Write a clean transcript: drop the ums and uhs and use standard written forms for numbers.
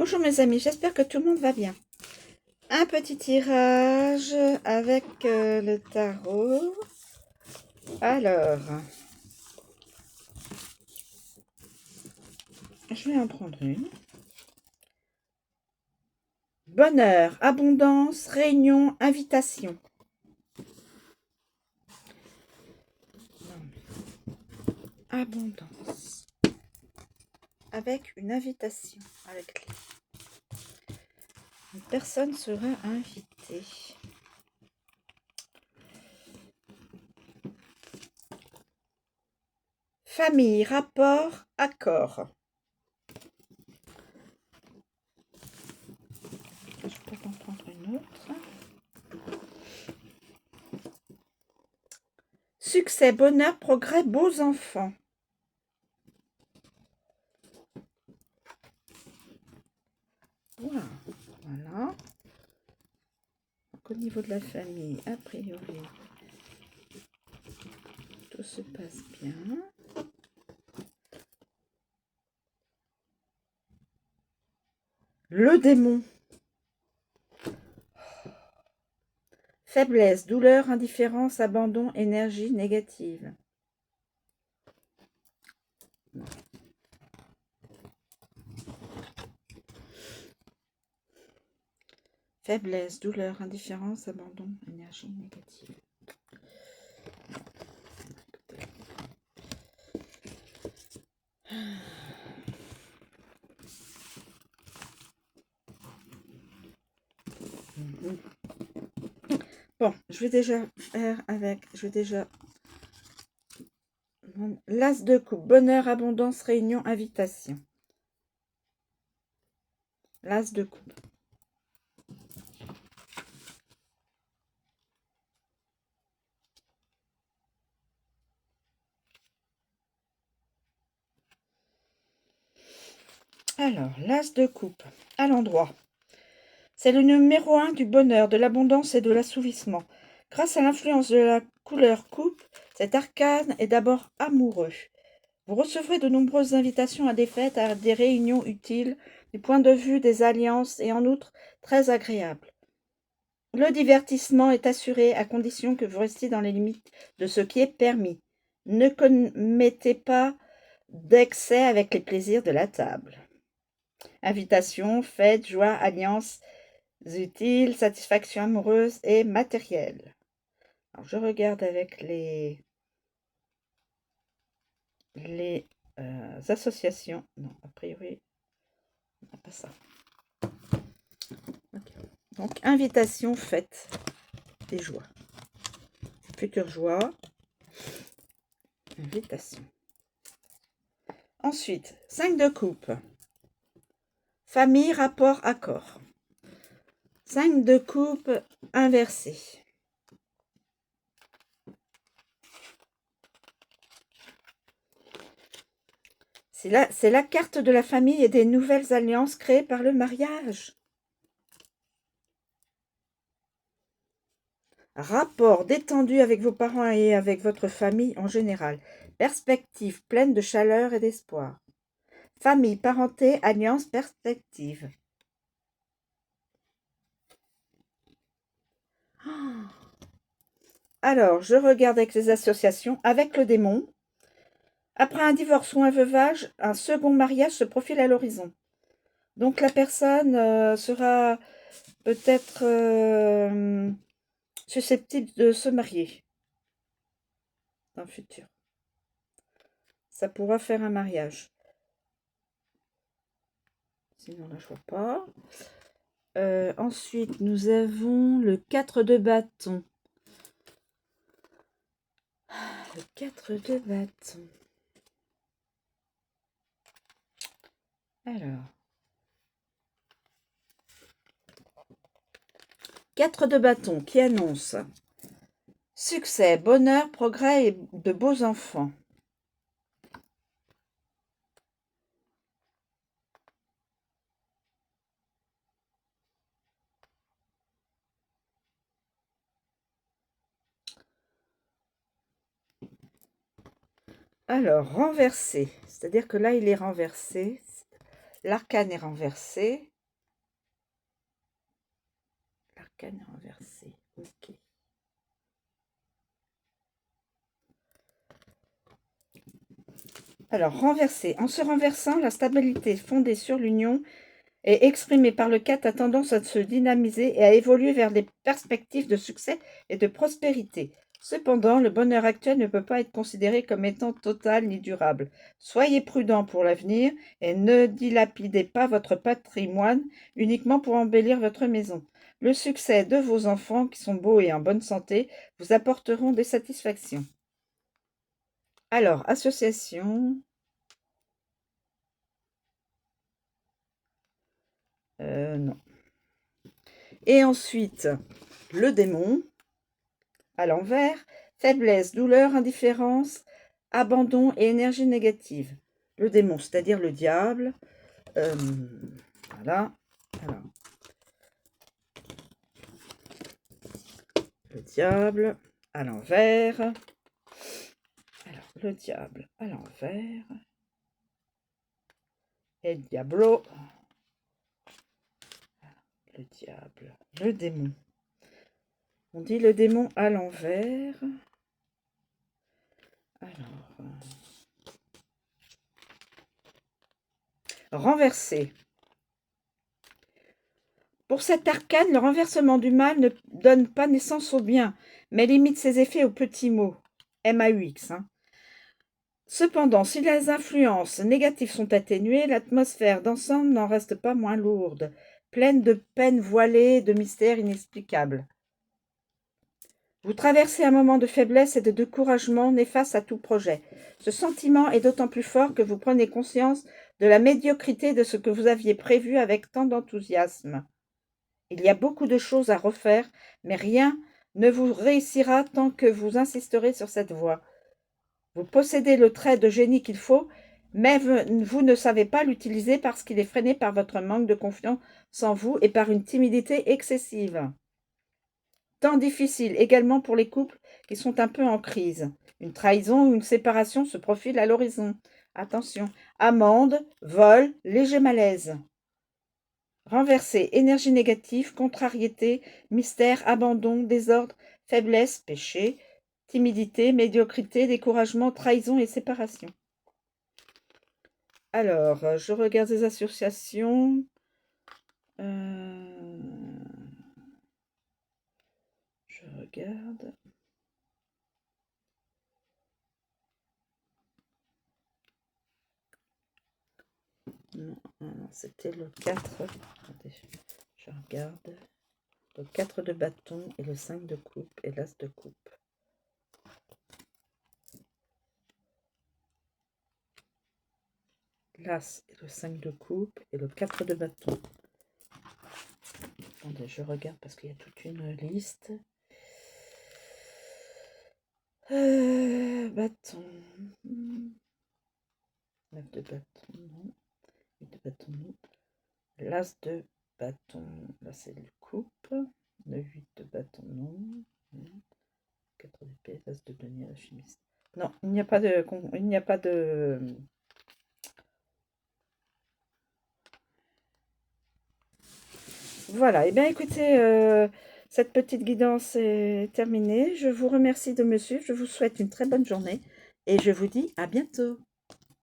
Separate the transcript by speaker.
Speaker 1: Bonjour mes amis, j'espère que tout le monde va bien. Un petit tirage avec le tarot. Alors, je vais en prendre une. Bonheur, abondance, réunion, invitation. Abondance. Avec une invitation. Avec une personne sera invitée. Famille, rapport, accord. Je peux en prendre une autre. Succès, bonheur, progrès, beaux enfants. Voilà. Donc, au niveau de la famille, a priori, tout se passe bien. Le démon. Faiblesse, douleur, indifférence, abandon, énergie négative. Faiblesse, douleur, indifférence, abandon, énergie négative. Bon, je vais déjà faire avec, l'as de coupe, bonheur, abondance, réunion, invitation. L'as de coupe. Alors, l'as de coupe, à l'endroit. C'est le numéro 1 du bonheur, de l'abondance et de l'assouvissement. Grâce à l'influence de la couleur coupe, cet arcane est d'abord amoureux. Vous recevrez de nombreuses invitations à des fêtes, à des réunions utiles, du point de vue des alliances et en outre très agréables. Le divertissement est assuré à condition que vous restiez dans les limites de ce qui est permis. Ne commettez pas d'excès avec les plaisirs de la table. Invitation, fête, joie, alliance utiles, satisfaction amoureuse et matérielle. Alors, je regarde avec les associations. Non, a priori, on n'a pas ça. Okay. Donc, invitation, fête et joie. Future joie. Invitation. Ensuite, 5 de coupe. Famille, rapport, accord. 5 de coupe inversé. C'est la carte de la famille et des nouvelles alliances créées par le mariage. Rapport détendu avec vos parents et avec votre famille en général. Perspective pleine de chaleur et d'espoir. Famille, parenté, alliance, perspective. Alors, je regarde avec les associations, avec le démon. Après un divorce ou un veuvage, un second mariage se profile à l'horizon. Donc la personne sera peut-être susceptible de se marier dans le futur. Ça pourra faire un mariage. Sinon, là, je vois pas. Ensuite, nous avons le 4 de bâton. Le 4 de bâton. Alors. 4 de bâton qui annonce succès, bonheur, progrès et de beaux enfants. Alors, renversé, c'est-à-dire que là, il est renversé. L'arcane est renversé. arcane renversé. Ok. Alors, renverser. En se renversant, la stabilité fondée sur l'union est exprimée par le 4 a tendance à se dynamiser et à évoluer vers des perspectives de succès et de prospérité. Cependant, le bonheur actuel ne peut pas être considéré comme étant total ni durable. Soyez prudent pour l'avenir et ne dilapidez pas votre patrimoine uniquement pour embellir votre maison. Le succès de vos enfants, qui sont beaux et en bonne santé, vous apporteront des satisfactions. Alors, association. Non. Et ensuite, le démon, à l'envers, faiblesse, douleur, indifférence, abandon et énergie négative. Le démon, c'est-à-dire le diable. Voilà. Alors, le diable à l'envers. Alors, le diable à l'envers. Et le diablo. Le diable, le démon. On dit le démon à l'envers. Alors, renverser. Pour cet arcane, le renversement du mal ne donne pas naissance au bien, mais limite ses effets aux petits mots. MAUX. Cependant, si les influences négatives sont atténuées, l'atmosphère d'ensemble n'en reste pas moins lourde, pleine de peines voilées et de mystères inexplicables. Vous traversez un moment de faiblesse et de découragement néfaste à tout projet. Ce sentiment est d'autant plus fort que vous prenez conscience de la médiocrité de ce que vous aviez prévu avec tant d'enthousiasme. Il y a beaucoup de choses à refaire, mais rien ne vous réussira tant que vous insisterez sur cette voie. Vous possédez le trait de génie qu'il faut, mais vous ne savez pas l'utiliser parce qu'il est freiné par votre manque de confiance en vous et par une timidité excessive. Temps difficile également pour les couples qui sont un peu en crise. Une trahison ou une séparation se profile à l'horizon. Attention, amende, vol, léger malaise. Renverser, énergie négative, contrariété, mystère, abandon, désordre, faiblesse, péché, timidité, médiocrité, découragement, trahison et séparation. Alors, je regarde les associations. Je regarde. Non, c'était le 4. Attendez, je regarde. Le 4 de bâton et le 5 de coupe et l'as de coupe. L'as et le 5 de coupe et le 4 de bâton. Attendez, je regarde parce qu'il y a toute une liste. Bâton. 9 de bâton, non. 8 de bâton, non. L'as de bâton, là c'est le coupe. Le 8 de bâton, non. 4 d'épée, l'as de denier, la chimiste. Non, il n'y a pas de... Il n'y a pas de... Voilà, et bien écoutez, cette petite guidance est terminée. Je vous remercie de me suivre, je vous souhaite une très bonne journée et je vous dis à bientôt.